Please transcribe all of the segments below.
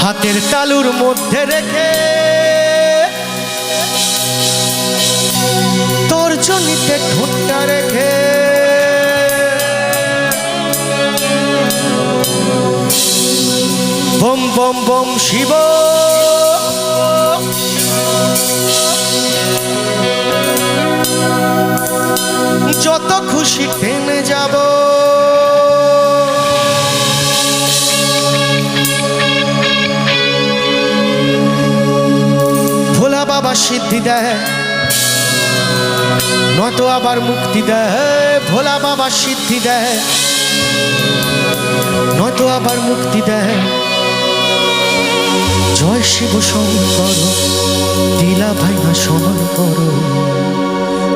হাতের তালুর মধ্যে রেখে তর্জনীতে ঠোঁটটা রেখে বম বম বম শিব যত খুশি থেমে যাব ভোলা বাবা সিদ্ধি দেয় নয়তো আবার মুক্তি দেয় ভোলা বাবা সিদ্ধি দেয় নয়তো আবার মুক্তি দেয় জয় শিব শঙ্কর দিলা ভাইনা সমান করো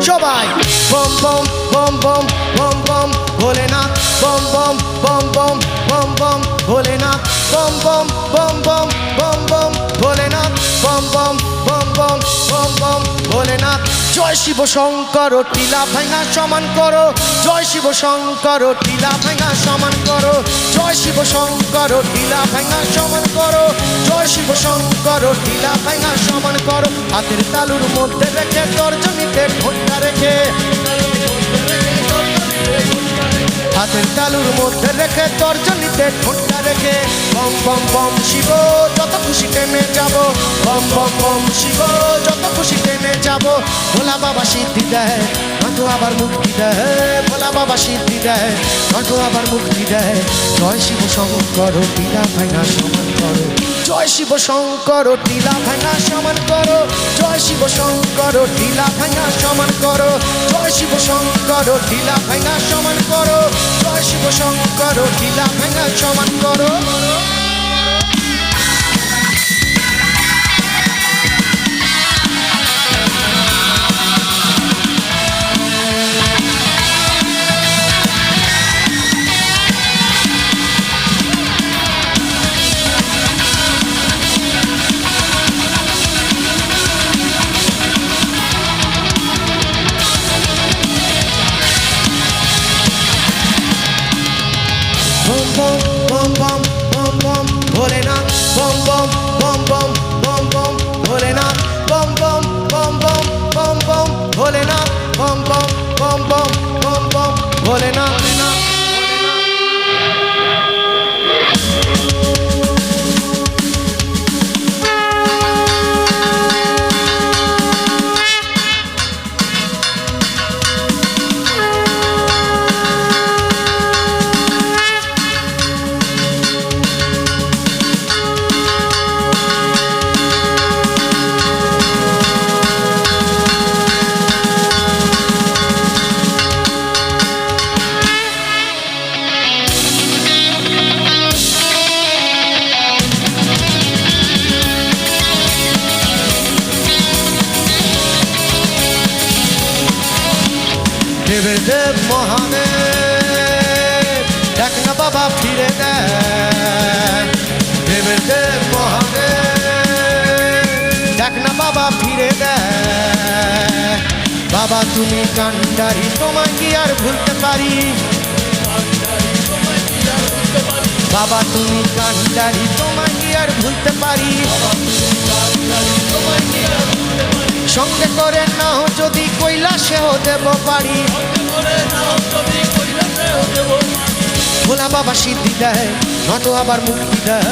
সবাই বম বম বম বম বম বম ভোলেনাথ বম বম বম বম বম বম ভোলেনাথ বম বম বম বম বম বম ভোলেনাথ বম বম বম বম বম বম ভোলেনাথ জয় শিব শঙ্কর টিলা ভাঙা সমান করো জয় শিব শঙ্কর টিলা ভাঙা সমান করো জয় শিব শঙ্কর টিলা ভাঙা সমান করো জয় শিব শঙ্কর টিলা ভাঙা সমান করো হাতের তালুর মধ্যে রেখে তর্জনীতে ঠোঁটটা রেখে হাতের তালুর মধ্যে রেখে তর্জনীতে ঠোঁটটা রেখে বম বম বম শিব যত খুশি টেনে যাব বম বম বম শিব যত খুশি টেনে যাব ভোলা বাবা সিদ্ধি দেয় নয়তো আবার মুক্তি দেয় ভোলা বাবা সিদ্ধি দেয় নয়তো আবার মুক্তি দেয় জয় শিব শঙ্কর টিলা ভাঙা সমান করো জয় শিব শঙ্কর টিলা ভাঙা সমান করো জয় শিব শঙ্কর টিলা ভাঙা সমান করো জয় শিব শঙ্কর টিলা ভাঙা সমান করো জয় শিব শঙ্কর টিলা ভাঙা সমান করো bom bom bom bom bom Bholenath bom bom bom bom bom bom Bholenath bom bom bom bom bom bom Bholenath bom bom bom bom bom bom Bholenath দেবের দেব মহাদেব দেখ না বাবা ফিরে দেয় দেবের দেব মহাদেব দেখ না বাবা ফিরে দেয় বাবা তুমি কান্ডারি তোমায় কি আর ভুলতে পারি বাবা তুমি কান্ডারি তোমায় কি আর ভুলতে পারি সঙ্গে করে নাও যদি কৈলাসেও দেব পারি ভোলা বাবা সিদ্ধি দেয় নয়তো আবার মুক্তি দেয়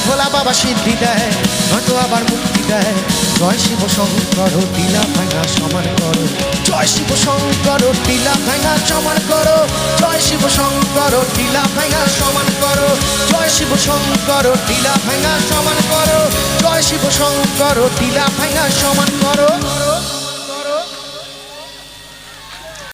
ভোলা বাবা সিদ্ধি দেয় নয়তো আবার মুক্তি দেয় জয় শিব শঙ্কর টিলা ভাঙা সমান করো জয় শিব শঙ্কর টিলা ভাঙা সমান করো জয় শিব শঙ্কর টিলা ভাঙা সমান করো জয় শিব শঙ্কর টিলা ভাঙা সমান করো জয় শিব শঙ্কর টিলা ভাঙা সমান করো